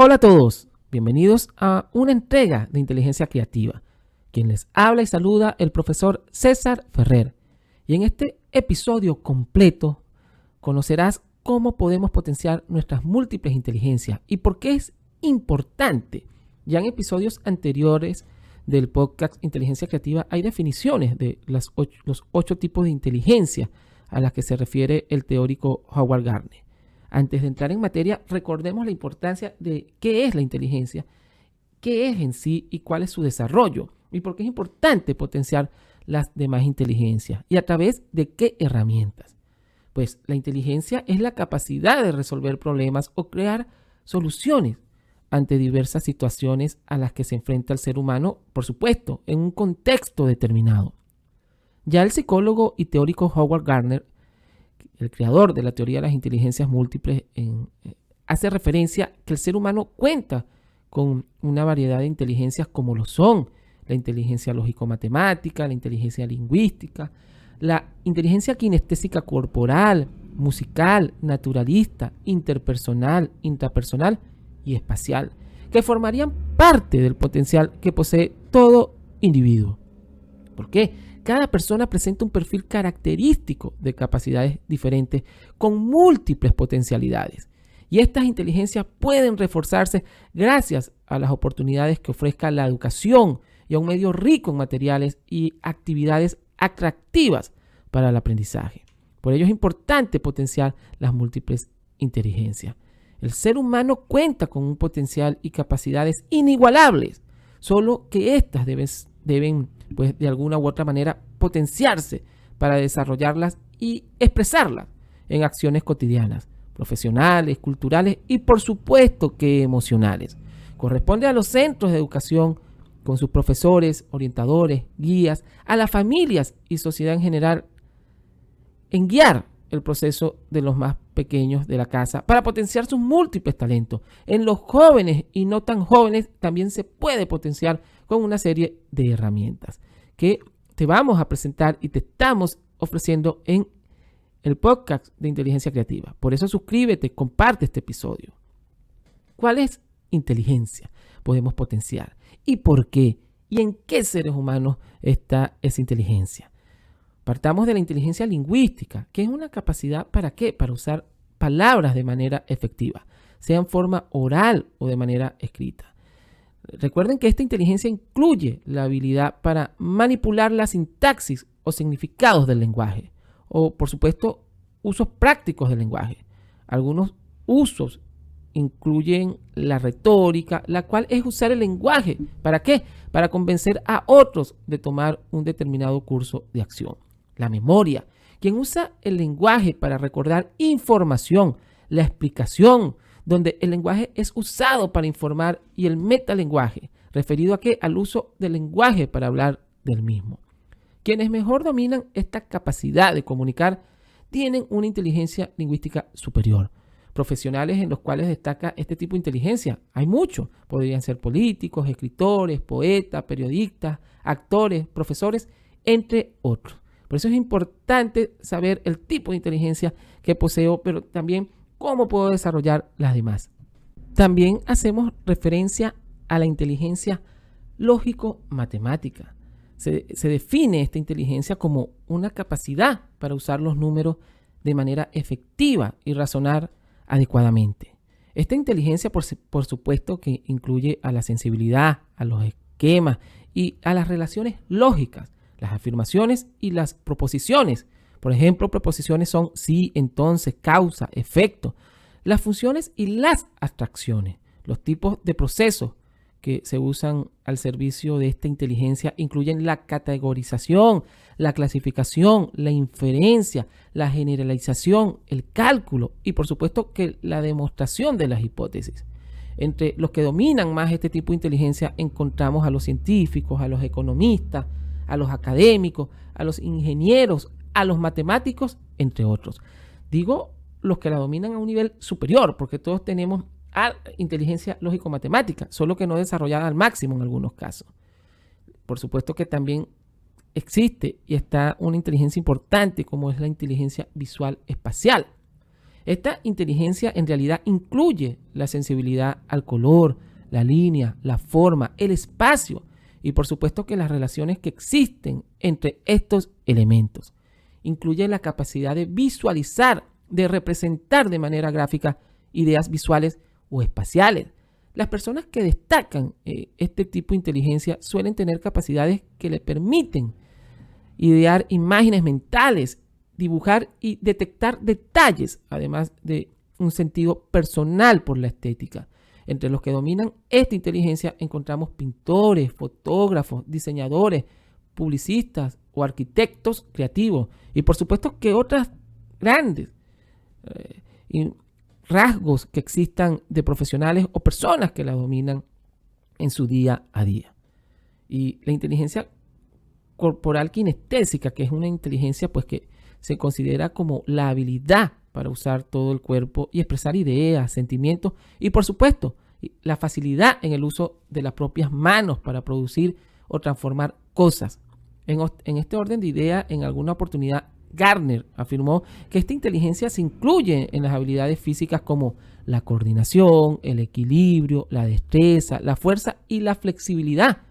Hola a todos, bienvenidos a una entrega de Inteligencia Creativa. Quien les habla y saluda el profesor César Ferrer. Y en este episodio completo conocerás cómo podemos potenciar nuestras múltiples inteligencias y por qué es importante. Ya en episodios anteriores del podcast Inteligencia Creativa hay definiciones de los 8 tipos de inteligencia a las que se refiere el teórico Howard Gardner. Antes de entrar en materia, recordemos la importancia de qué es la inteligencia, qué es en sí y cuál es su desarrollo y por qué es importante potenciar las demás inteligencias y a través de qué herramientas. Pues la inteligencia es la capacidad de resolver problemas o crear soluciones ante diversas situaciones a las que se enfrenta el ser humano, por supuesto, en un contexto determinado. Ya el psicólogo y teórico Howard Gardner, el creador de la teoría de las inteligencias múltiples, hace referencia que el ser humano cuenta con una variedad de inteligencias como lo son la inteligencia lógico-matemática, la inteligencia lingüística, la inteligencia kinestésica corporal, musical, naturalista, interpersonal, intrapersonal y espacial, que formarían parte del potencial que posee todo individuo. ¿Por qué? Cada persona presenta un perfil característico de capacidades diferentes con múltiples potencialidades. Y estas inteligencias pueden reforzarse gracias a las oportunidades que ofrezca la educación y a un medio rico en materiales y actividades atractivas para el aprendizaje. Por ello es importante potenciar las múltiples inteligencias. El ser humano cuenta con un potencial y capacidades inigualables, solo que estas deben pues de alguna u otra manera potenciarse para desarrollarlas y expresarlas en acciones cotidianas, profesionales, culturales y por supuesto que emocionales. Corresponde a los centros de educación con sus profesores, orientadores, guías, a las familias y sociedad en general en guiar el proceso de los más pequeños de la casa para potenciar sus múltiples talentos. En los jóvenes y no tan jóvenes también se puede potenciar con una serie de herramientas que te vamos a presentar y te estamos ofreciendo en el podcast de Inteligencia Creativa. Por eso suscríbete, comparte este episodio. ¿Cuál es inteligencia? Podemos potenciar. ¿Y por qué? ¿Y en qué seres humanos está esa inteligencia? Partamos de la inteligencia lingüística, que es una capacidad ¿para qué? Para usar palabras de manera efectiva, sea en forma oral o de manera escrita. Recuerden que esta inteligencia incluye la habilidad para manipular la sintaxis o significados del lenguaje, o por supuesto usos prácticos del lenguaje. Algunos usos incluyen la retórica, la cual es usar el lenguaje. ¿Para qué? Para convencer a otros de tomar un determinado curso de acción. La memoria, quien usa el lenguaje para recordar información, la explicación, donde el lenguaje es usado para informar, y el metalenguaje, referido a qué? Al uso del lenguaje para hablar del mismo. Quienes mejor dominan esta capacidad de comunicar tienen una inteligencia lingüística superior. Profesionales en los cuales destaca este tipo de inteligencia, hay muchos. Podrían ser políticos, escritores, poetas, periodistas, actores, profesores, entre otros. Por eso es importante saber el tipo de inteligencia que poseo, pero también cómo puedo desarrollar las demás. También hacemos referencia a la inteligencia lógico-matemática. Se define esta inteligencia como una capacidad para usar los números de manera efectiva y razonar adecuadamente. Esta inteligencia, por supuesto, que incluye a la sensibilidad, a los esquemas y a las relaciones lógicas, las afirmaciones y las proposiciones. Por ejemplo, proposiciones son sí, entonces, causa, efecto. Las funciones y las abstracciones. Los tipos de procesos que se usan al servicio de esta inteligencia incluyen la categorización, la clasificación, la inferencia, la generalización, el cálculo y por supuesto que la demostración de las hipótesis. Entre los que dominan más este tipo de inteligencia encontramos a los científicos, a los economistas, a los académicos, a los ingenieros, a los matemáticos, entre otros. Digo los que la dominan a un nivel superior, porque todos tenemos inteligencia lógico-matemática, solo que no desarrollada al máximo en algunos casos. Por supuesto que también existe y está una inteligencia importante como es la inteligencia visual espacial. Esta inteligencia en realidad incluye la sensibilidad al color, la línea, la forma, el espacio y por supuesto que las relaciones que existen entre estos elementos. Incluye la capacidad de visualizar, de representar de manera gráfica ideas visuales o espaciales. Las personas que destacan este tipo de inteligencia suelen tener capacidades que le permiten idear imágenes mentales, dibujar y detectar detalles, además de un sentido personal por la estética. Entre los que dominan esta inteligencia encontramos pintores, fotógrafos, diseñadores, publicistas o arquitectos creativos. Y por supuesto que otras grandes rasgos que existan de profesionales o personas que la dominan en su día a día. Y la inteligencia corporal kinestésica, que es una inteligencia pues que se considera como la habilidad para usar todo el cuerpo y expresar ideas, sentimientos y por supuesto la facilidad en el uso de las propias manos para producir o transformar cosas. En este orden de ideas, en alguna oportunidad, Gardner afirmó que esta inteligencia se incluye en las habilidades físicas como la coordinación, el equilibrio, la destreza, la fuerza y la flexibilidad,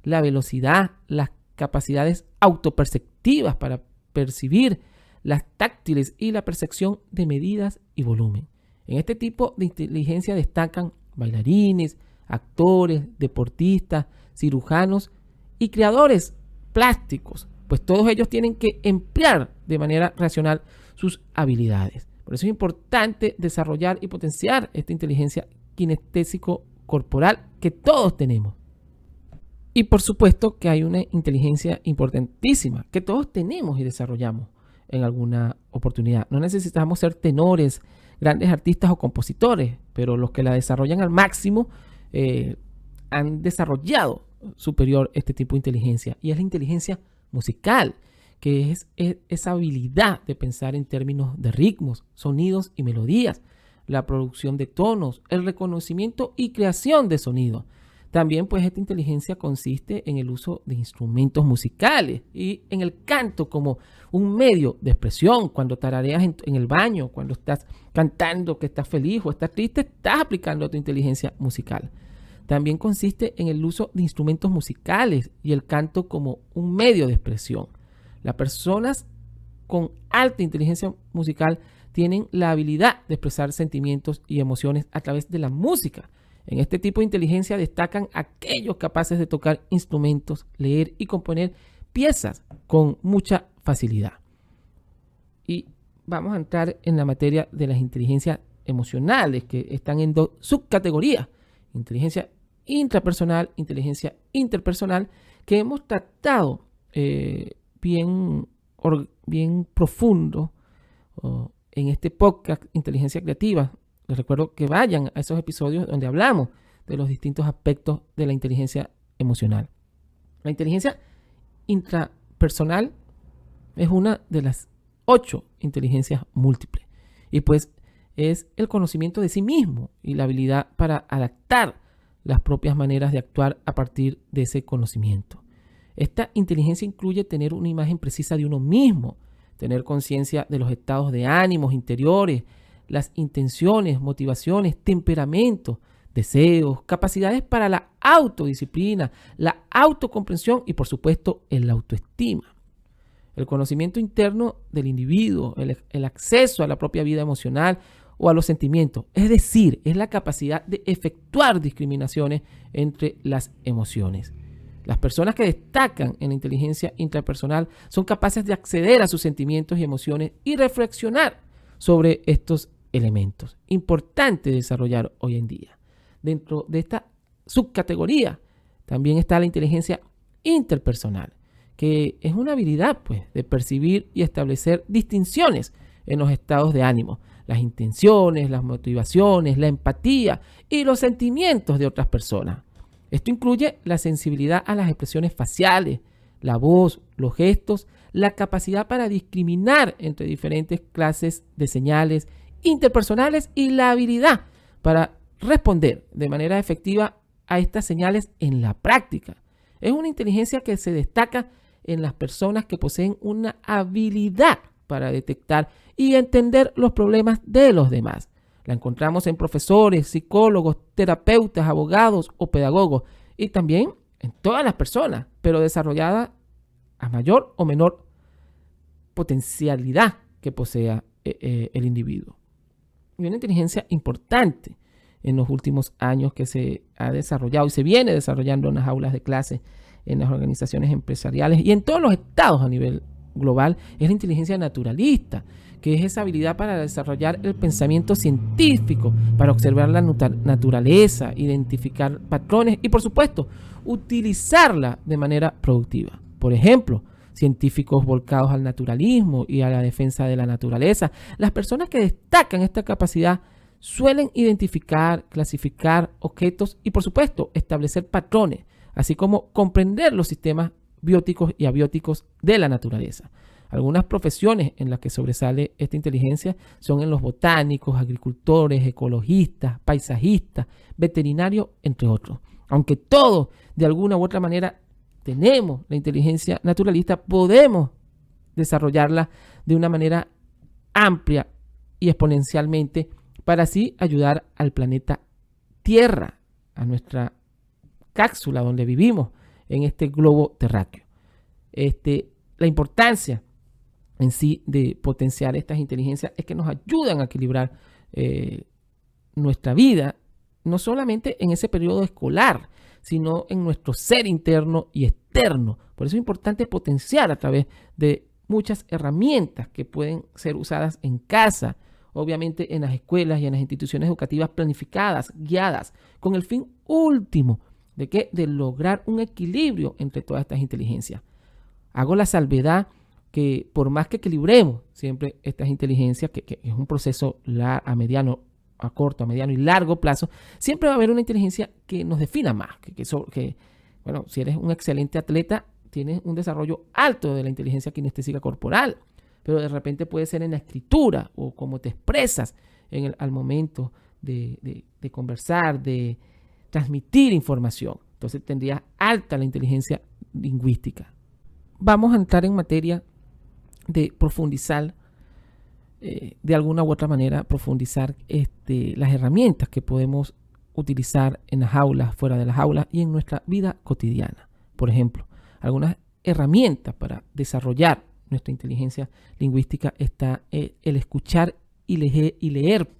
la velocidad, las capacidades autoperceptivas para percibir, las táctiles y la percepción de medidas y volumen. En este tipo de inteligencia destacan bailarines, actores, deportistas, cirujanos y creadores plásticos, pues todos ellos tienen que emplear de manera racional sus habilidades. Por eso es importante desarrollar y potenciar esta inteligencia kinestésico-corporal que todos tenemos. Y por supuesto que hay una inteligencia importantísima que todos tenemos y desarrollamos en alguna oportunidad. No necesitamos ser tenores, grandes artistas o compositores, pero los que la desarrollan al máximo han desarrollado superior este tipo de inteligencia. Y es la inteligencia musical, que es esa habilidad de pensar en términos de ritmos, sonidos y melodías, la producción de tonos, el reconocimiento y creación de sonidos. También pues esta inteligencia consiste en el uso de instrumentos musicales y en el canto como un medio de expresión. Cuando tarareas en el baño, cuando estás cantando que estás feliz o estás triste, estás aplicando tu inteligencia musical. También consiste en el uso de instrumentos musicales y el canto como un medio de expresión. Las personas con alta inteligencia musical tienen la habilidad de expresar sentimientos y emociones a través de la música. En este tipo de inteligencia destacan aquellos capaces de tocar instrumentos, leer y componer piezas con mucha facilidad. Y vamos a entrar en la materia de las inteligencias emocionales, que están en dos subcategorías: inteligencia intrapersonal, inteligencia interpersonal, que hemos tratado bien profundo en este podcast Inteligencia Creativa. Les recuerdo que vayan a esos episodios donde hablamos de los distintos aspectos de la inteligencia emocional. La inteligencia intrapersonal es una de las 8 inteligencias múltiples y pues es el conocimiento de sí mismo y la habilidad para adaptar las propias maneras de actuar a partir de ese conocimiento. Esta inteligencia incluye tener una imagen precisa de uno mismo, tener conciencia de los estados de ánimos interiores, las intenciones, motivaciones, temperamento, deseos, capacidades para la autodisciplina, la autocomprensión y por supuesto el autoestima. El conocimiento interno del individuo, el acceso a la propia vida emocional o a los sentimientos, es decir, es la capacidad de efectuar discriminaciones entre las emociones. Las personas que destacan en la inteligencia intrapersonal son capaces de acceder a sus sentimientos y emociones y reflexionar sobre estos elementos. Importante desarrollar hoy en día. Dentro de esta subcategoría también está la inteligencia interpersonal, que es una habilidad pues, de percibir y establecer distinciones en los estados de ánimo, las intenciones, las motivaciones, la empatía y los sentimientos de otras personas. Esto incluye la sensibilidad a las expresiones faciales, la voz, los gestos, la capacidad para discriminar entre diferentes clases de señales interpersonales y la habilidad para responder de manera efectiva a estas señales en la práctica. Es una inteligencia que se destaca en las personas que poseen una habilidad para detectar y entender los problemas de los demás. La encontramos en profesores, psicólogos, terapeutas, abogados o pedagogos y también en todas las personas, pero desarrollada a mayor o menor potencialidad que posea el individuo. Y una inteligencia importante en los últimos años que se ha desarrollado y se viene desarrollando en las aulas de clase, en las organizaciones empresariales y en todos los estados a nivel global, es la inteligencia naturalista, que es esa habilidad para desarrollar el pensamiento científico, para observar la naturaleza, identificar patrones y, por supuesto, utilizarla de manera productiva. Por ejemplo, científicos volcados al naturalismo y a la defensa de la naturaleza. Las personas que destacan esta capacidad suelen identificar, clasificar objetos y, por supuesto, establecer patrones, así como comprender los sistemas bióticos y abióticos de la naturaleza. Algunas profesiones en las que sobresale esta inteligencia son en los botánicos, agricultores, ecologistas, paisajistas, veterinarios, entre otros. Aunque todos, de alguna u otra manera, tenemos la inteligencia naturalista, podemos desarrollarla de una manera amplia y exponencialmente para así ayudar al planeta Tierra, a nuestra cápsula donde vivimos en este globo terráqueo. La importancia en sí de potenciar estas inteligencias es que nos ayudan a equilibrar nuestra vida, no solamente en ese periodo escolar, sino en nuestro ser interno y externo. Por eso es importante potenciar a través de muchas herramientas que pueden ser usadas en casa, obviamente en las escuelas y en las instituciones educativas planificadas, guiadas, con el fin último de lograr un equilibrio entre todas estas inteligencias. Hago la salvedad que por más que equilibremos siempre estas inteligencias, que es un proceso a corto, a mediano y largo plazo, siempre va a haber una inteligencia que nos defina más. Bueno, si eres un excelente atleta, tienes un desarrollo alto de la inteligencia kinestésica corporal, pero de repente puede ser en la escritura o cómo te expresas al momento de conversar, de transmitir información. Entonces tendrías alta la inteligencia lingüística. Vamos a entrar en materia de profundizar, de alguna u otra manera, profundizar las herramientas que podemos utilizar en las aulas, fuera de las aulas y en nuestra vida cotidiana. Por ejemplo, algunas herramientas para desarrollar nuestra inteligencia lingüística está el escuchar y leer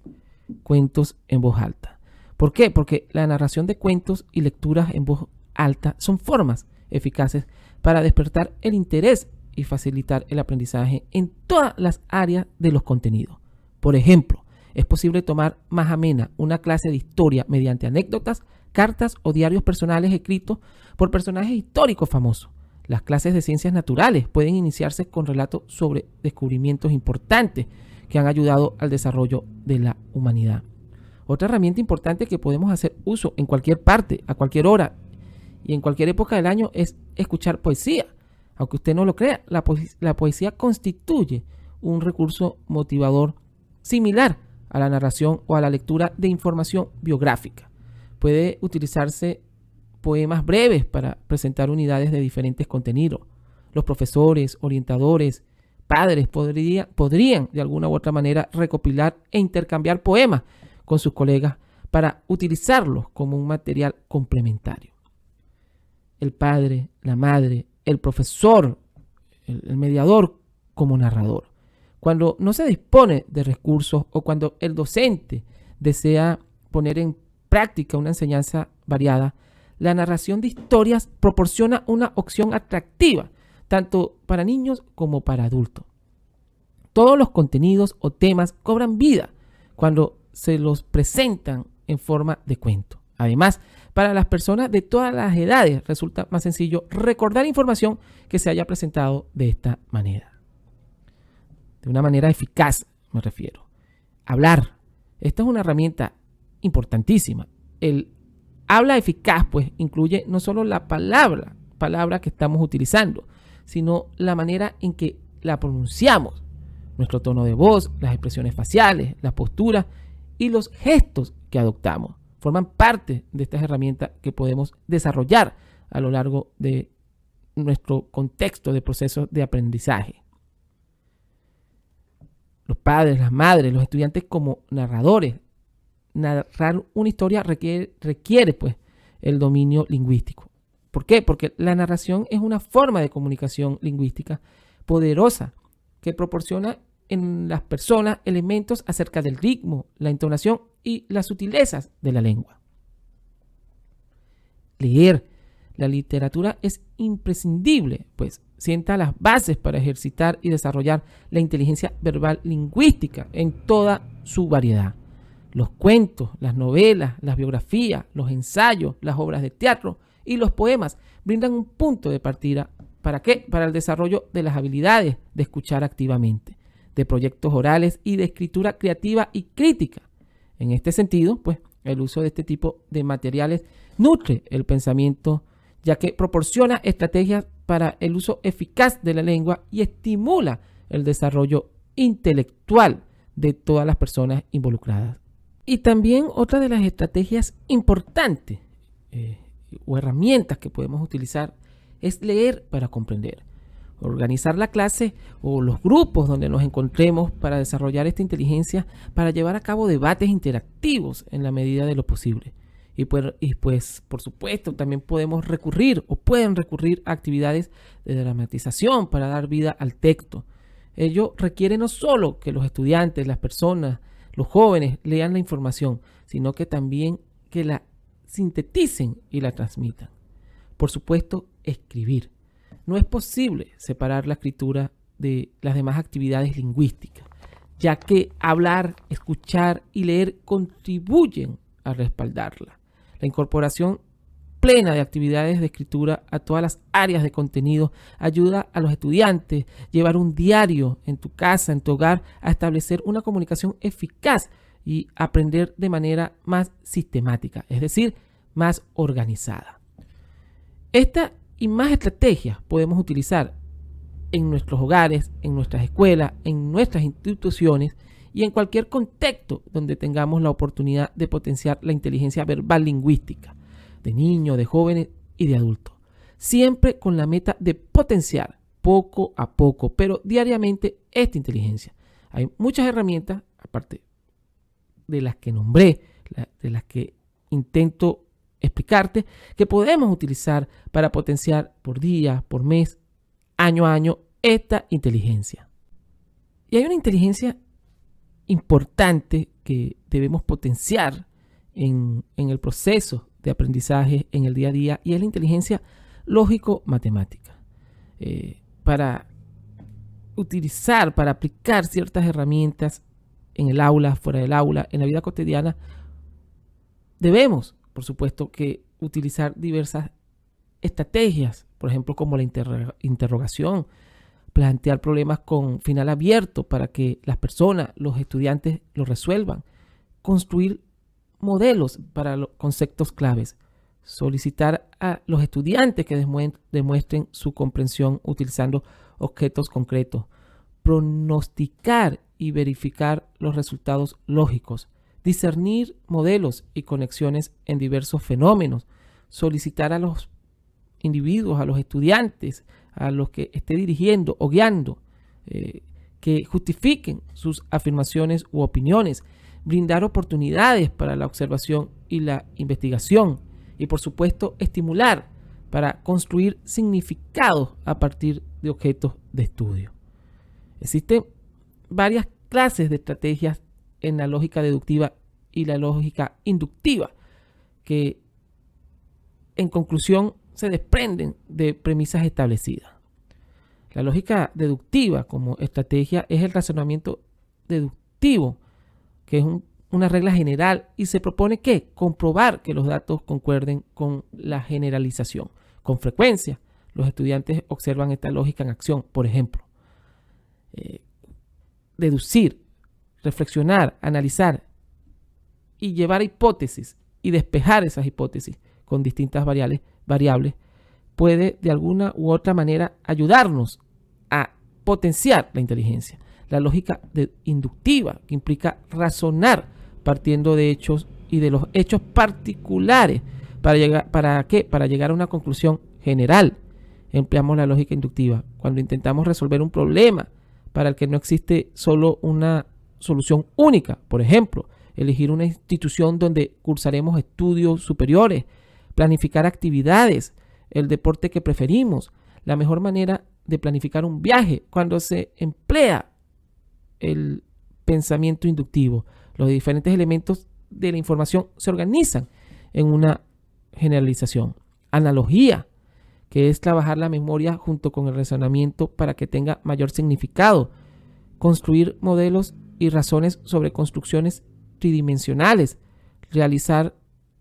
cuentos en voz alta. ¿Por qué? Porque la narración de cuentos y lecturas en voz alta son formas eficaces para despertar el interés y facilitar el aprendizaje en todas las áreas de los contenidos. Por ejemplo, es posible tomar más amena una clase de historia mediante anécdotas, cartas o diarios personales escritos por personajes históricos famosos. Las clases de ciencias naturales pueden iniciarse con relatos sobre descubrimientos importantes que han ayudado al desarrollo de la humanidad. Otra herramienta importante que podemos hacer uso en cualquier parte, a cualquier hora y en cualquier época del año es escuchar poesía. Aunque usted no lo crea, la poesía constituye un recurso motivador similar a la narración o a la lectura de información biográfica. Puede utilizarse poemas breves para presentar unidades de diferentes contenidos. Los profesores, orientadores, padres podrían de alguna u otra manera recopilar e intercambiar poemas con sus colegas para utilizarlos como un material complementario. El padre, la madre, el profesor, el mediador como narrador. Cuando no se dispone de recursos o cuando el docente desea poner en práctica una enseñanza variada, la narración de historias proporciona una opción atractiva, tanto para niños como para adultos. Todos los contenidos o temas cobran vida cuando se los presentan en forma de cuento. Además, para las personas de todas las edades resulta más sencillo recordar información que se haya presentado de esta manera. De una manera eficaz, me refiero. Hablar. Esta es una herramienta importantísima. El habla eficaz, pues, incluye no solo la palabra que estamos utilizando, sino la manera en que la pronunciamos, nuestro tono de voz, las expresiones faciales, la postura y los gestos que adoptamos. Forman parte de estas herramientas que podemos desarrollar a lo largo de nuestro contexto de procesos de aprendizaje. los padres, las madres, los estudiantes como narradores. Narrar una historia requiere pues el dominio lingüístico. ¿Por qué? Porque la narración es una forma de comunicación lingüística poderosa que proporciona en las personas elementos acerca del ritmo, la entonación y las sutilezas de la lengua. Leer la literatura es imprescindible, pues sienta las bases para ejercitar y desarrollar la inteligencia verbal lingüística en toda su variedad. Los cuentos, las novelas, las biografías, los ensayos, las obras de teatro y los poemas brindan un punto de partida. ¿Para qué? Para el desarrollo de las habilidades de escuchar activamente, de proyectos orales y de escritura creativa y crítica. En este sentido, pues, el uso de este tipo de materiales nutre el pensamiento, ya que proporciona estrategias para el uso eficaz de la lengua y estimula el desarrollo intelectual de todas las personas involucradas. Y también otra de las estrategias importantes o herramientas que podemos utilizar es leer para comprender. Organizar la clase o los grupos donde nos encontremos para desarrollar esta inteligencia, para llevar a cabo debates interactivos en la medida de lo posible. Y pues, por supuesto, también podemos recurrir o pueden recurrir a actividades de dramatización para dar vida al texto. Ello requiere no solo que los estudiantes, las personas, los jóvenes lean la información, sino que también que la sinteticen y la transmitan. Por supuesto, escribir. No es posible separar la escritura de las demás actividades lingüísticas, ya que hablar, escuchar y leer contribuyen a respaldarla. La incorporación plena de actividades de escritura a todas las áreas de contenido ayuda a los estudiantes a llevar un diario en tu casa, en tu hogar, a establecer una comunicación eficaz y aprender de manera más sistemática, es decir, más organizada. Esta y más estrategias podemos utilizar en nuestros hogares, en nuestras escuelas, en nuestras instituciones y en cualquier contexto donde tengamos la oportunidad de potenciar la inteligencia verbal lingüística de niños, de jóvenes y de adultos. Siempre con la meta de potenciar poco a poco, pero diariamente esta inteligencia. Hay muchas herramientas, aparte de las que nombré, de las que intento explicarte, que podemos utilizar para potenciar por día, por mes, año a año esta inteligencia. Y hay una inteligencia importante que debemos potenciar en el proceso de aprendizaje en el día a día, y es la inteligencia lógico-matemática. Para utilizar, para aplicar ciertas herramientas en el aula, fuera del aula, en la vida cotidiana, debemos, por supuesto, que utilizar diversas estrategias, por ejemplo, como la interrogación, plantear problemas con final abierto para que las personas, los estudiantes lo resuelvan, construir modelos para los conceptos claves, solicitar a los estudiantes que demuestren su comprensión utilizando objetos concretos, pronosticar y verificar los resultados lógicos, discernir modelos y conexiones en diversos fenómenos, solicitar a los individuos, a los estudiantes, a los que esté dirigiendo o guiando, que justifiquen sus afirmaciones u opiniones, brindar oportunidades para la observación y la investigación y, por supuesto, estimular para construir significados a partir de objetos de estudio. Existen varias clases de estrategias en la lógica deductiva y la lógica inductiva que, en conclusión, se desprenden de premisas establecidas. La lógica deductiva como estrategia es el razonamiento deductivo, que es una regla general y se propone que comprobar que los datos concuerden con la generalización. Con frecuencia, los estudiantes observan esta lógica en acción. Por ejemplo, deducir, reflexionar, analizar y llevar hipótesis y despejar esas hipótesis con distintas variables puede de alguna u otra manera ayudarnos a potenciar la inteligencia. La lógica inductiva, que implica razonar partiendo de hechos y de los hechos particulares para llegar a una conclusión general. Empleamos la lógica inductiva cuando intentamos resolver un problema para el que no existe solo una solución única. Por ejemplo, elegir una institución donde cursaremos estudios superiores, planificar actividades, el deporte que preferimos, la mejor manera de planificar un viaje cuando se emplea el pensamiento inductivo. Los diferentes elementos de la información se organizan en una generalización. Analogía, que es trabajar la memoria junto con el razonamiento para que tenga mayor significado. Construir modelos y razones sobre construcciones tridimensionales. Realizar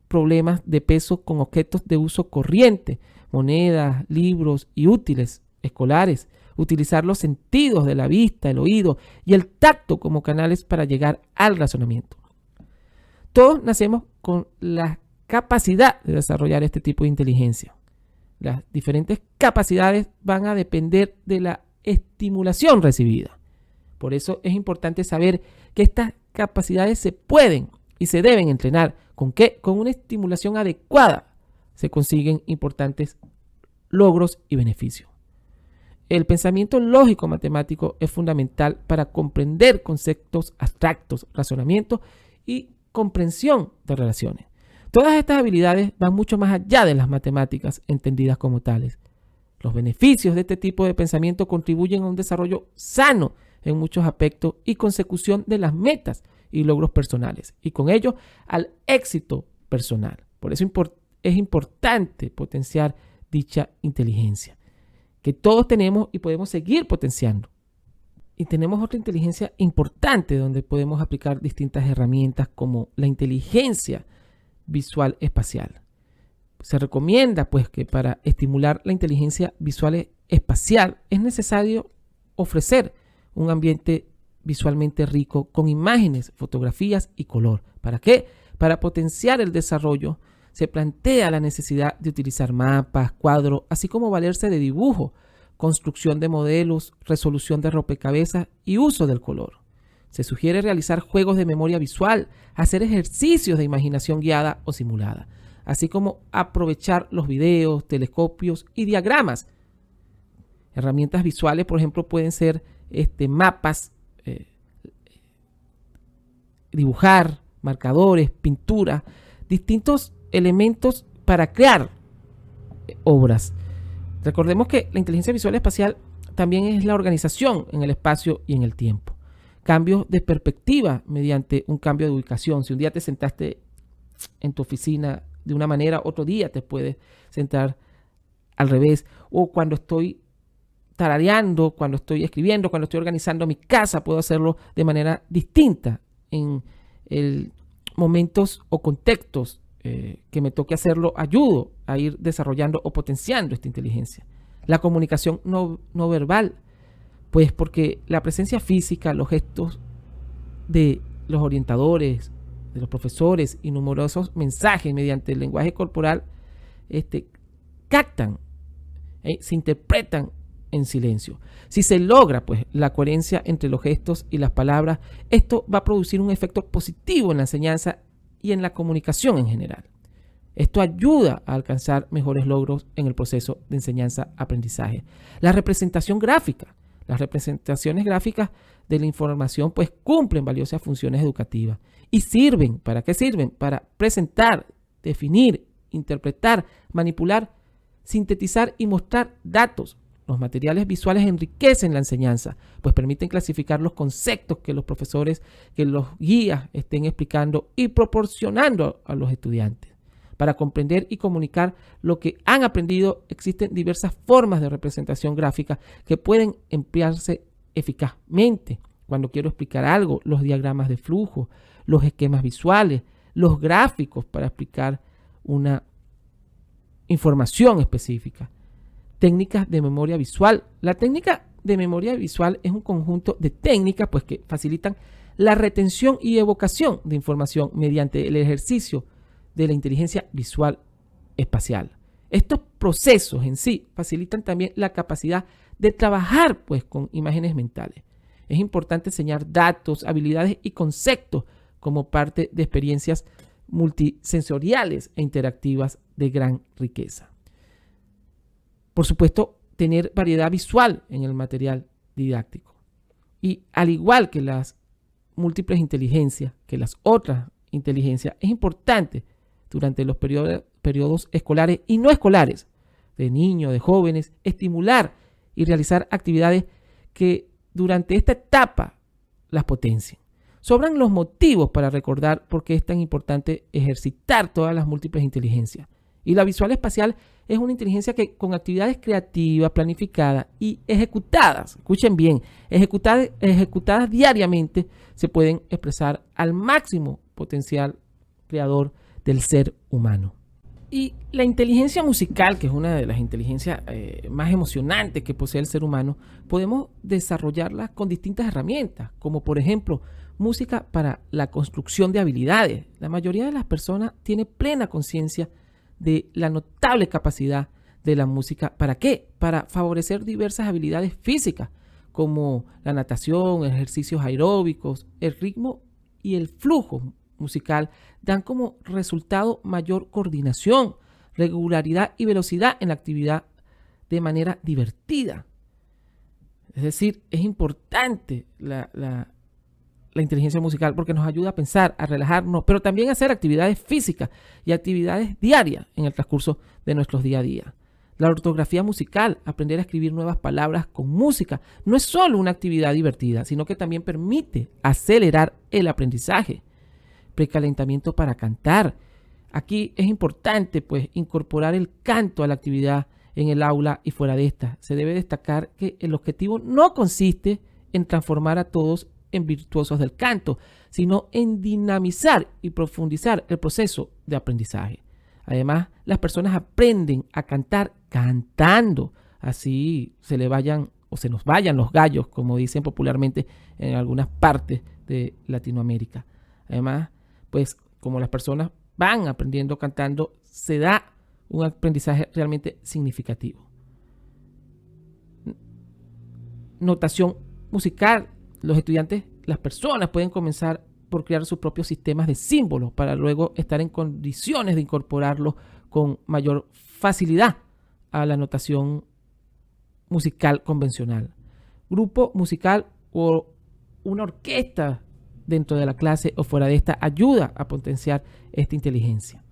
problemas de peso con objetos de uso corriente, monedas, libros y útiles escolares. Utilizar los sentidos de la vista, el oído y el tacto como canales para llegar al razonamiento. Todos nacemos con la capacidad de desarrollar este tipo de inteligencia. Las diferentes capacidades van a depender de la estimulación recibida. Por eso es importante saber que estas capacidades se pueden y se deben entrenar. ¿Con qué? Con una estimulación adecuada se consiguen importantes logros y beneficios. El pensamiento lógico matemático es fundamental para comprender conceptos abstractos, razonamiento y comprensión de relaciones. Todas estas habilidades van mucho más allá de las matemáticas entendidas como tales. Los beneficios de este tipo de pensamiento contribuyen a un desarrollo sano en muchos aspectos y consecución de las metas y logros personales y con ello al éxito personal. Por eso es importante potenciar dicha inteligencia que todos tenemos y podemos seguir potenciando. Y tenemos otra inteligencia importante donde podemos aplicar distintas herramientas como la inteligencia visual espacial. Se recomienda pues que para estimular la inteligencia visual espacial es necesario ofrecer un ambiente visualmente rico con imágenes, fotografías y color. ¿Para qué? Para potenciar el desarrollo se plantea la necesidad de utilizar mapas, cuadros, así como valerse de dibujo, construcción de modelos, resolución de rompecabezas y uso del color. Se sugiere realizar juegos de memoria visual, hacer ejercicios de imaginación guiada o simulada, así como aprovechar los videos, telescopios y diagramas. Herramientas visuales, por ejemplo, pueden ser mapas, dibujar, marcadores, pintura, distintos elementos para crear obras. Recordemos que la inteligencia visual espacial también es la organización en el espacio y en el tiempo. Cambios de perspectiva mediante un cambio de ubicación. Si un día te sentaste en tu oficina de una manera, otro día te puedes sentar al revés. O cuando estoy tarareando, cuando estoy escribiendo, cuando estoy organizando mi casa, puedo hacerlo de manera distinta en momentos o contextos que me toque hacerlo. Ayudo a ir desarrollando o potenciando esta inteligencia. La comunicación no verbal, pues porque la presencia física, los gestos de los orientadores, de los profesores y numerosos mensajes mediante el lenguaje corporal captan, se interpretan en silencio. Si se logra pues la coherencia entre los gestos y las palabras, esto va a producir un efecto positivo en la enseñanza y en la comunicación en general. Esto ayuda a alcanzar mejores logros en el proceso de enseñanza-aprendizaje. La representación gráfica. Las representaciones gráficas de la información pues cumplen valiosas funciones educativas y sirven. ¿Para qué sirven? Para presentar, definir, interpretar, manipular, sintetizar y mostrar datos. Los materiales visuales enriquecen la enseñanza, pues permiten clasificar los conceptos que los profesores, que los guías estén explicando y proporcionando a los estudiantes. Para comprender y comunicar lo que han aprendido, existen diversas formas de representación gráfica que pueden emplearse eficazmente. Cuando quiero explicar algo, los diagramas de flujo, los esquemas visuales, los gráficos para explicar una información específica. Técnicas de memoria visual. La técnica de memoria visual es un conjunto de técnicas pues, que facilitan la retención y evocación de información mediante el ejercicio de la inteligencia visual espacial. Estos procesos en sí facilitan también la capacidad de trabajar pues, con imágenes mentales. Es importante enseñar datos, habilidades y conceptos como parte de experiencias multisensoriales e interactivas de gran riqueza. Por supuesto, tener variedad visual en el material didáctico. Y al igual que las múltiples inteligencias, que las otras inteligencias, es importante durante los periodos escolares y no escolares, de niños, de jóvenes, estimular y realizar actividades que durante esta etapa las potencien. Sobran los motivos para recordar por qué es tan importante ejercitar todas las múltiples inteligencias. Y la visual espacial es una inteligencia que con actividades creativas, planificadas y ejecutadas, escuchen bien, ejecutadas diariamente, se pueden expresar al máximo potencial creador del ser humano. Y la inteligencia musical, que es una de las inteligencias más emocionantes que posee el ser humano, podemos desarrollarla con distintas herramientas, como por ejemplo, música para la construcción de habilidades. La mayoría de las personas tiene plena conciencia de la notable capacidad de la música. ¿Para qué? Para favorecer diversas habilidades físicas, como la natación, ejercicios aeróbicos, el ritmo y el flujo musical dan como resultado mayor coordinación, regularidad y velocidad en la actividad de manera divertida. Es decir, es importante la inteligencia musical porque nos ayuda a pensar, a relajarnos, pero también a hacer actividades físicas y actividades diarias en el transcurso de nuestros día a día. La ortografía musical, aprender a escribir nuevas palabras con música, no es solo una actividad divertida, sino que también permite acelerar el aprendizaje. Precalentamiento para cantar. Aquí es importante pues incorporar el canto a la actividad en el aula y fuera de esta. Se debe destacar que el objetivo no consiste en transformar a todos en virtuosos del canto, sino en dinamizar y profundizar el proceso de aprendizaje. Además, las personas aprenden a cantar cantando, así se le vayan o se nos vayan los gallos, como dicen popularmente en algunas partes de Latinoamérica. Además, pues como las personas van aprendiendo cantando, se da un aprendizaje realmente significativo. Notación musical. Los estudiantes, las personas pueden comenzar por crear sus propios sistemas de símbolos para luego estar en condiciones de incorporarlos con mayor facilidad a la notación musical convencional. Grupo musical o una orquesta dentro de la clase o fuera de esta ayuda a potenciar esta inteligencia.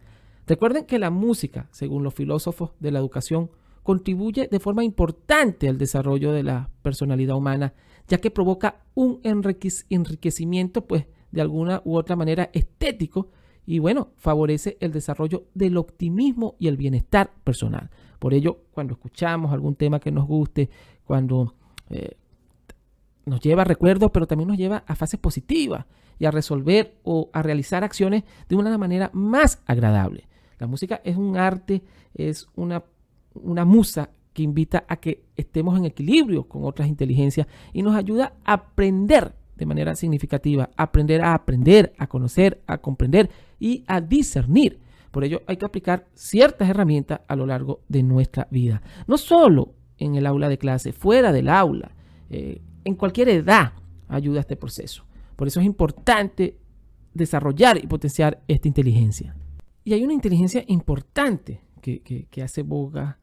Recuerden que la música, según los filósofos de la educación, contribuye de forma importante al desarrollo de la personalidad humana, ya que provoca un enriquecimiento, pues, de alguna u otra manera estético y, bueno, favorece el desarrollo del optimismo y el bienestar personal. Por ello, cuando escuchamos algún tema que nos guste, cuando nos lleva a recuerdos, pero también nos lleva a fases positivas y a resolver o a realizar acciones de una manera más agradable. La música es un arte, es una musa que invita a que estemos en equilibrio con otras inteligencias y nos ayuda a aprender de manera significativa, a conocer, a comprender y a discernir. Por ello hay que aplicar ciertas herramientas a lo largo de nuestra vida. No solo en el aula de clase, fuera del aula, en cualquier edad ayuda a este proceso. Por eso es importante desarrollar y potenciar esta inteligencia. Y hay una inteligencia importante que hace boga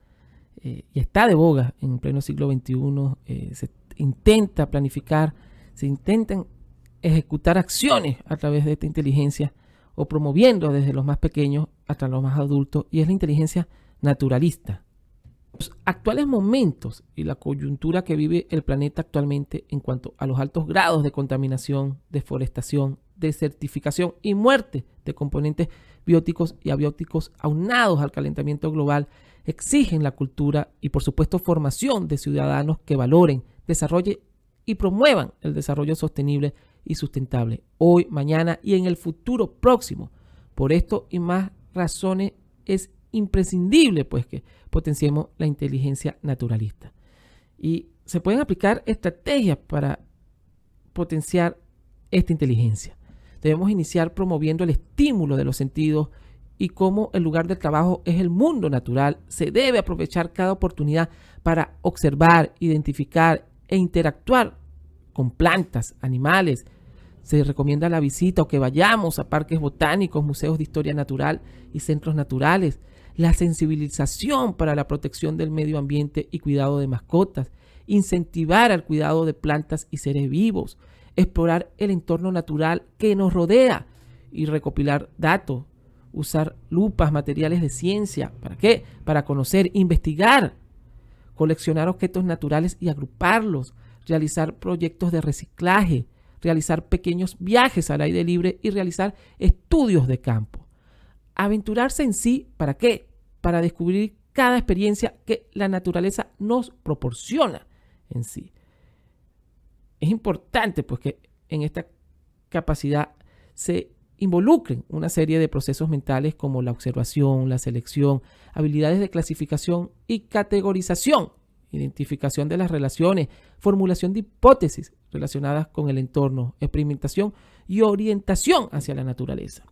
y está de boga en pleno siglo XXI. Se intenta planificar, se intentan ejecutar acciones a través de esta inteligencia o promoviendo desde los más pequeños hasta los más adultos, y es la inteligencia naturalista. Los actuales momentos y la coyuntura que vive el planeta actualmente en cuanto a los altos grados de contaminación, deforestación, desertificación y muerte de componentes bióticos y abióticos aunados al calentamiento global exigen la cultura y, por supuesto, formación de ciudadanos que valoren, desarrollen y promuevan el desarrollo sostenible y sustentable hoy, mañana y en el futuro próximo. Por esto y más razones es imprescindible pues que potenciemos la inteligencia naturalista. Y se pueden aplicar estrategias para potenciar esta inteligencia. Debemos iniciar promoviendo el estímulo de los sentidos y como el lugar del trabajo es el mundo natural, se debe aprovechar cada oportunidad para observar, identificar e interactuar con plantas, animales. Se recomienda la visita o que vayamos a parques botánicos, museos de historia natural y centros naturales. La sensibilización para la protección del medio ambiente y cuidado de mascotas. incentivar al cuidado de plantas y seres vivos, explorar el entorno natural que nos rodea y recopilar datos, usar lupas, materiales de ciencia. ¿Para qué? Para conocer, investigar, coleccionar objetos naturales y agruparlos, realizar proyectos de reciclaje, realizar pequeños viajes al aire libre y realizar estudios de campo. Aventurarse en sí, ¿para qué? Para descubrir cada experiencia que la naturaleza nos proporciona en sí. Es importante pues que en esta capacidad se involucren una serie de procesos mentales como la observación, la selección, habilidades de clasificación y categorización, identificación de las relaciones, formulación de hipótesis relacionadas con el entorno, experimentación y orientación hacia la naturaleza.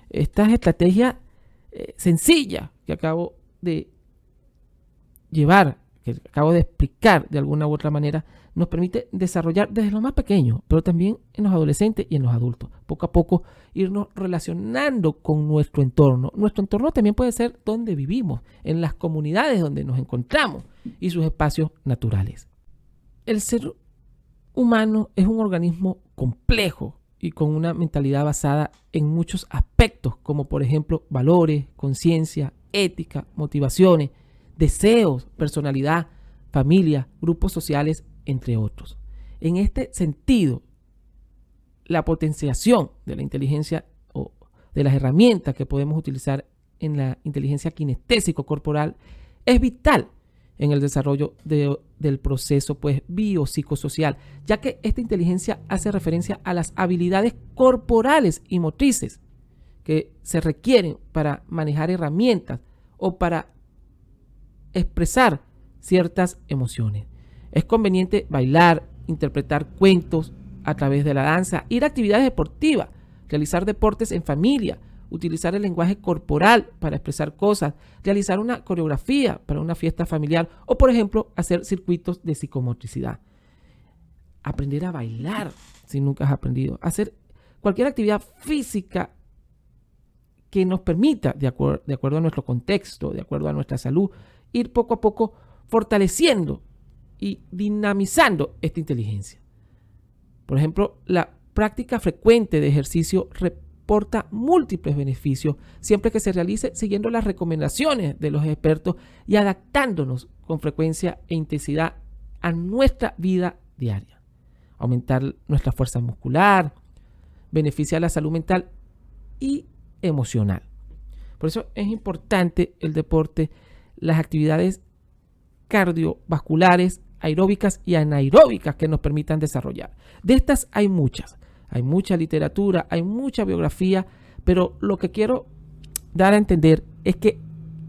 Estas estrategias sencillas que acabo de llevar, que acabo de explicar de alguna u otra manera, nos permite desarrollar desde lo más pequeño, pero también en los adolescentes y en los adultos. Poco a poco irnos relacionando con nuestro entorno. Nuestro entorno también puede ser donde vivimos, en las comunidades donde nos encontramos y sus espacios naturales. El ser humano es un organismo complejo y con una mentalidad basada en muchos aspectos, como por ejemplo valores, conciencia, ética, motivaciones, deseos, personalidad, familia, grupos sociales, entre otros. En este sentido, la potenciación de la inteligencia o de las herramientas que podemos utilizar en la inteligencia kinestésico-corporal es vital en el desarrollo del proceso pues, biopsicosocial, ya que esta inteligencia hace referencia a las habilidades corporales y motrices que se requieren para manejar herramientas o para expresar ciertas emociones. Es conveniente bailar, interpretar cuentos a través de la danza, ir a actividades deportivas, realizar deportes en familia, utilizar el lenguaje corporal para expresar cosas, realizar una coreografía para una fiesta familiar o, por ejemplo, hacer circuitos de psicomotricidad. Aprender a bailar, si nunca has aprendido. Hacer cualquier actividad física que nos permita, de acuerdo a nuestro contexto, de acuerdo a nuestra salud, ir poco a poco fortaleciendo y dinamizando esta inteligencia. Por ejemplo, la práctica frecuente de ejercicio reporta múltiples beneficios siempre que se realice siguiendo las recomendaciones de los expertos y adaptándonos con frecuencia e intensidad a nuestra vida diaria. Aumentar nuestra fuerza muscular, beneficia la salud mental y emocional. Por eso es importante el deporte, las actividades cardiovasculares, aeróbicas y anaeróbicas que nos permitan desarrollar. De estas hay muchas. Hay mucha literatura, hay mucha biografía, pero lo que quiero dar a entender es que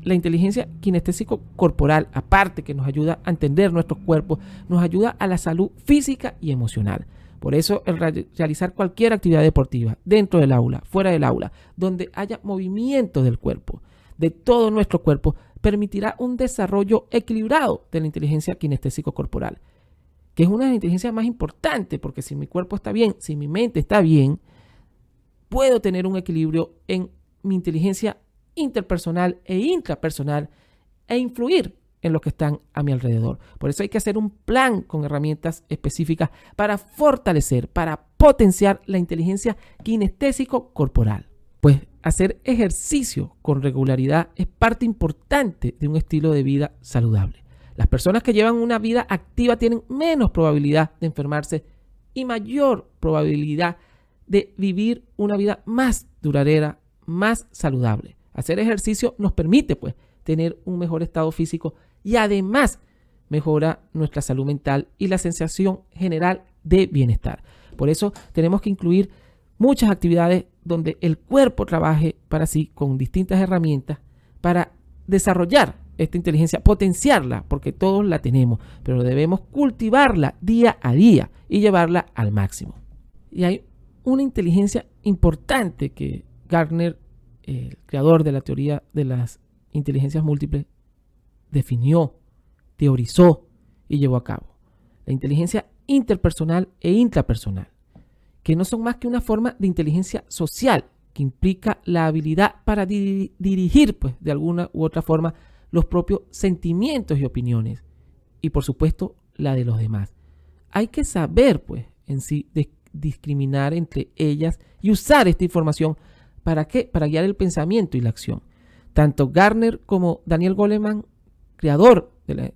la inteligencia kinestésico-corporal, aparte que nos ayuda a entender nuestros cuerpos, nos ayuda a la salud física y emocional. Por eso, el realizar cualquier actividad deportiva, dentro del aula, fuera del aula, donde haya movimiento del cuerpo, de todo nuestro cuerpo, permitirá un desarrollo equilibrado de la inteligencia kinestésico-corporal, que es una de las inteligencias más importantes, porque si mi cuerpo está bien, si mi mente está bien, puedo tener un equilibrio en mi inteligencia interpersonal e intrapersonal e influir en los que están a mi alrededor. Por eso hay que hacer un plan con herramientas específicas para fortalecer, para potenciar la inteligencia kinestésico-corporal. Pues hacer ejercicio con regularidad es parte importante de un estilo de vida saludable. Las personas que llevan una vida activa tienen menos probabilidad de enfermarse y mayor probabilidad de vivir una vida más duradera, más saludable. Hacer ejercicio nos permite pues tener un mejor estado físico y además mejora nuestra salud mental y la sensación general de bienestar. Por eso tenemos que incluir muchas actividades donde el cuerpo trabaje para sí con distintas herramientas para desarrollar esta inteligencia, potenciarla, porque todos la tenemos, pero debemos cultivarla día a día y llevarla al máximo. Y hay una inteligencia importante que Gardner, el creador de la teoría de las inteligencias múltiples, definió, teorizó y llevó a cabo. La inteligencia interpersonal e intrapersonal, que no son más que una forma de inteligencia social que implica la habilidad para dirigir, pues, de alguna u otra forma, los propios sentimientos y opiniones. Y, por supuesto, la de los demás. Hay que saber, pues, en sí, discriminar entre ellas y usar esta información ¿para qué? Para guiar el pensamiento y la acción. Tanto Gardner como Daniel Goleman, creador de la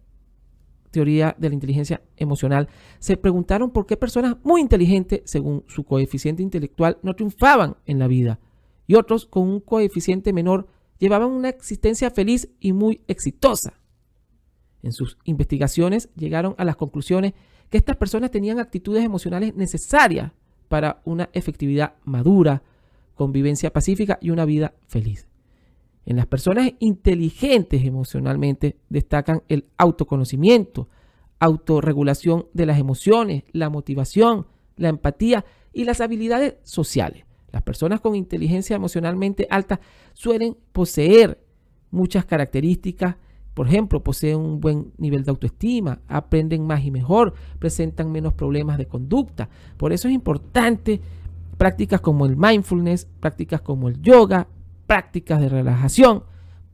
teoría de la inteligencia emocional, se preguntaron por qué personas muy inteligentes, según su coeficiente intelectual, no triunfaban en la vida y otros con un coeficiente menor llevaban una existencia feliz y muy exitosa. En sus investigaciones llegaron a las conclusiones que estas personas tenían actitudes emocionales necesarias para una efectividad madura, convivencia pacífica y una vida feliz. En las personas inteligentes emocionalmente destacan el autoconocimiento, autorregulación de las emociones, la motivación, la empatía y las habilidades sociales. Las personas con inteligencia emocionalmente alta suelen poseer muchas características. Por ejemplo, poseen un buen nivel de autoestima, aprenden más y mejor, presentan menos problemas de conducta. Por eso es importante prácticas como el mindfulness, prácticas como el yoga, prácticas de relajación,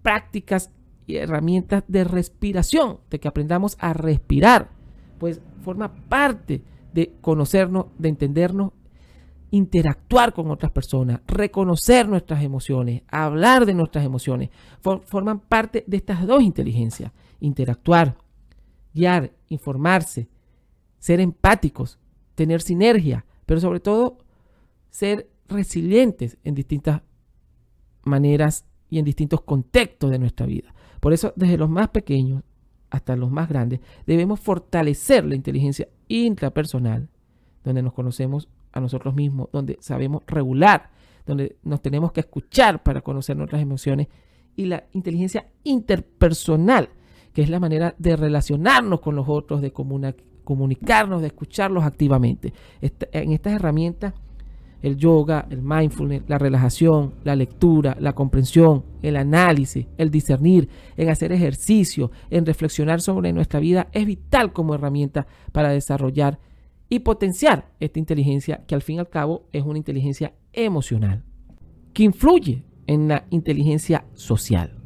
prácticas y herramientas de respiración, de que aprendamos a respirar, pues forma parte de conocernos, de entendernos, interactuar con otras personas, reconocer nuestras emociones, hablar de nuestras emociones, forman parte de estas dos inteligencias: interactuar, guiar, informarse, ser empáticos, tener sinergia, pero sobre todo ser resilientes en distintas maneras y en distintos contextos de nuestra vida. Por eso, desde los más pequeños hasta los más grandes, debemos fortalecer la inteligencia intrapersonal, donde nos conocemos a nosotros mismos, donde sabemos regular, donde nos tenemos que escuchar para conocer nuestras emociones, y la inteligencia interpersonal, que es la manera de relacionarnos con los otros, de comunicarnos, de escucharlos activamente. En estas herramientas, el yoga, el mindfulness, la relajación, la lectura, la comprensión, el análisis, el discernir, en hacer ejercicio, en reflexionar sobre nuestra vida, es vital como herramienta para desarrollar y potenciar esta inteligencia, que al fin y al cabo es una inteligencia emocional, que influye en la inteligencia social.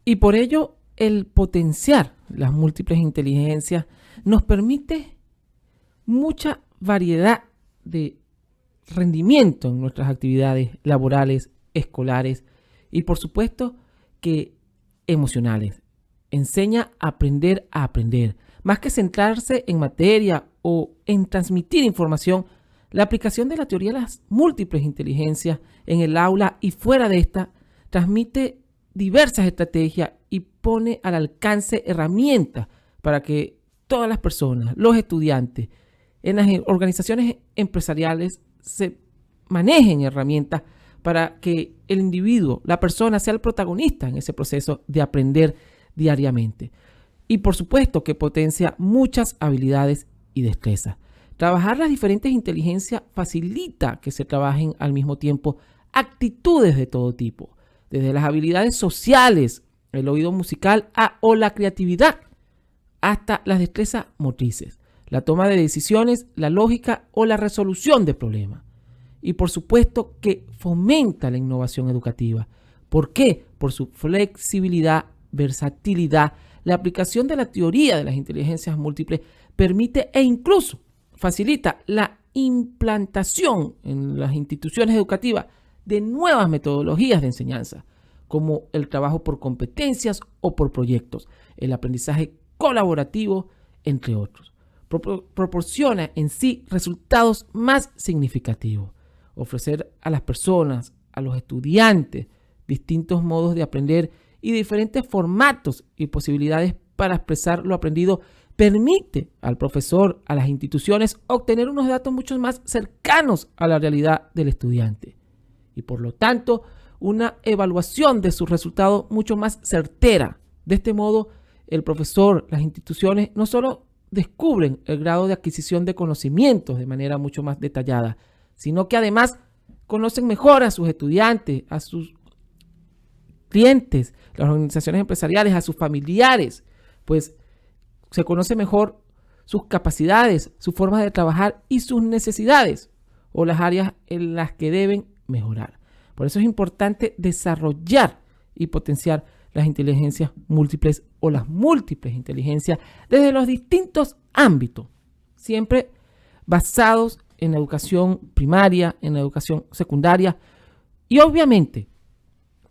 Y por ello, el potenciar las múltiples inteligencias nos permite mucha variedad de rendimiento en nuestras actividades laborales, escolares y por supuesto que emocionales. Enseña a aprender. Más que centrarse en materia o en transmitir información, la aplicación de la teoría de las múltiples inteligencias en el aula y fuera de esta transmite diversas estrategias y pone al alcance herramientas para que todas las personas, los estudiantes, en las organizaciones empresariales se manejen herramientas para que el individuo, la persona, sea el protagonista en ese proceso de aprender diariamente. Y por supuesto que potencia muchas habilidades y destrezas. Trabajar las diferentes inteligencias facilita que se trabajen al mismo tiempo actitudes de todo tipo, desde las habilidades sociales, el oído musical o la creatividad, hasta las destrezas motrices, la toma de decisiones, la lógica o la resolución de problemas. Y por supuesto que fomenta la innovación educativa. ¿Por qué? Por su flexibilidad, versatilidad. La aplicación de la teoría de las inteligencias múltiples permite e incluso facilita la implantación en las instituciones educativas de nuevas metodologías de enseñanza, como el trabajo por competencias o por proyectos, el aprendizaje colaborativo, entre otros. Proporciona en sí resultados más significativos. Ofrecer a las personas, a los estudiantes, distintos modos de aprender y diferentes formatos y posibilidades para expresar lo aprendido permite al profesor, a las instituciones, obtener unos datos mucho más cercanos a la realidad del estudiante y por lo tanto una evaluación de sus resultados mucho más certera. De este modo, el profesor, las instituciones no solo descubren el grado de adquisición de conocimientos de manera mucho más detallada, sino que además conocen mejor a sus estudiantes, a sus clientes, las organizaciones empresariales, a sus familiares, pues se conoce mejor sus capacidades, su forma de trabajar y sus necesidades o las áreas en las que deben mejorar. Por eso es importante desarrollar y potenciar las inteligencias múltiples o las múltiples inteligencias desde los distintos ámbitos, siempre basados en la educación primaria, en la educación secundaria y obviamente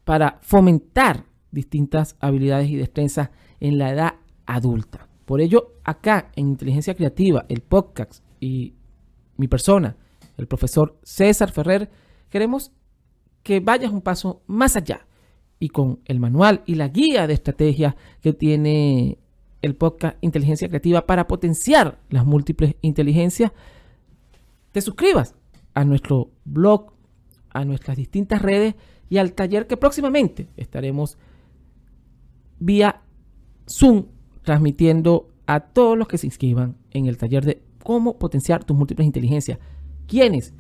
para fomentar distintas habilidades y destrezas en la edad adulta. Por ello, acá en Inteligencia Creativa, el podcast y mi persona, el profesor César Ferrer, queremos que vayas un paso más allá y con el manual y la guía de estrategia que tiene el podcast Inteligencia Creativa para potenciar las múltiples inteligencias, te suscribas a nuestro blog, a nuestras distintas redes y al taller que próximamente estaremos vía Zoom transmitiendo a todos los que se inscriban en el taller de cómo potenciar tus múltiples inteligencias. ¿Quiénes?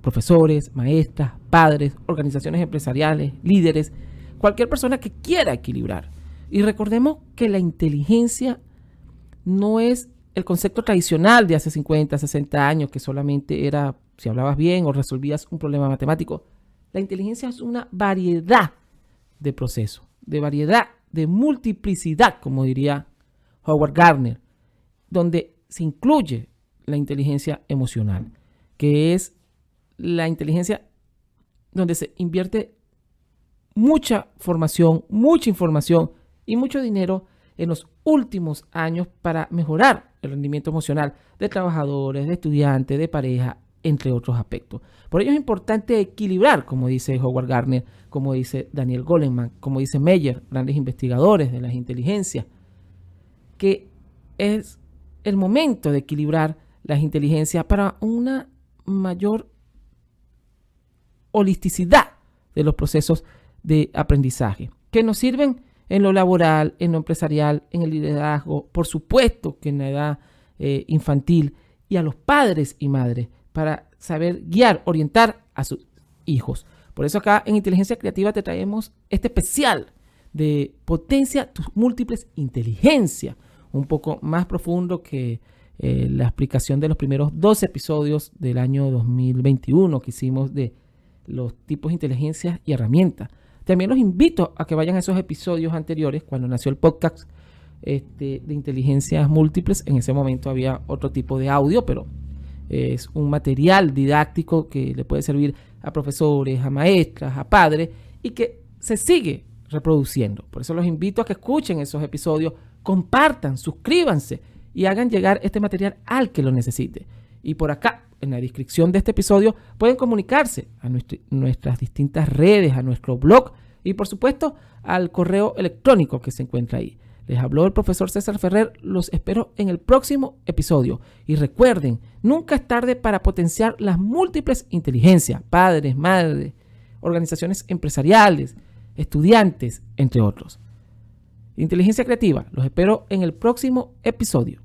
Profesores, maestras, padres, organizaciones empresariales, líderes, cualquier persona que quiera equilibrar. Y recordemos que la inteligencia no es el concepto tradicional de hace 50, 60 años, que solamente era si hablabas bien o resolvías un problema matemático. La inteligencia es una variedad de procesos, de variedad, de multiplicidad, como diría Howard Gardner, donde se incluye la inteligencia emocional, que es la inteligencia donde se invierte mucha formación, mucha información y mucho dinero en los últimos años para mejorar el rendimiento emocional de trabajadores, de estudiantes, de pareja, entre otros aspectos. Por ello es importante equilibrar, como dice Howard Gardner, como dice Daniel Goleman, como dice Meyer, grandes investigadores de las inteligencias, que es el momento de equilibrar las inteligencias para una mayor holisticidad de los procesos de aprendizaje, que nos sirven en lo laboral, en lo empresarial, en el liderazgo, por supuesto que en la edad infantil, y a los padres y madres para saber guiar, orientar a sus hijos. Por eso acá en Inteligencia Creativa te traemos este especial de potencia tus múltiples inteligencias, un poco más profundo que la explicación de los primeros 12 episodios del año 2021 que hicimos de los tipos de inteligencias y herramientas. También los invito a que vayan a esos episodios anteriores, cuando nació el podcast de inteligencias múltiples. En ese momento había otro tipo de audio, pero es un material didáctico que le puede servir a profesores, a maestras, a padres y que se sigue reproduciendo. Por eso los invito a que escuchen esos episodios, compartan, suscríbanse y hagan llegar este material al que lo necesite. Y por acá, en la descripción de este episodio, pueden comunicarse a nuestras distintas redes, a nuestro blog y por supuesto al correo electrónico que se encuentra ahí. Les habló el profesor César Ferrer. Los espero en el próximo episodio. Y recuerden, nunca es tarde para potenciar las múltiples inteligencias, padres, madres, organizaciones empresariales, estudiantes, entre otros. Inteligencia Creativa. Los espero en el próximo episodio.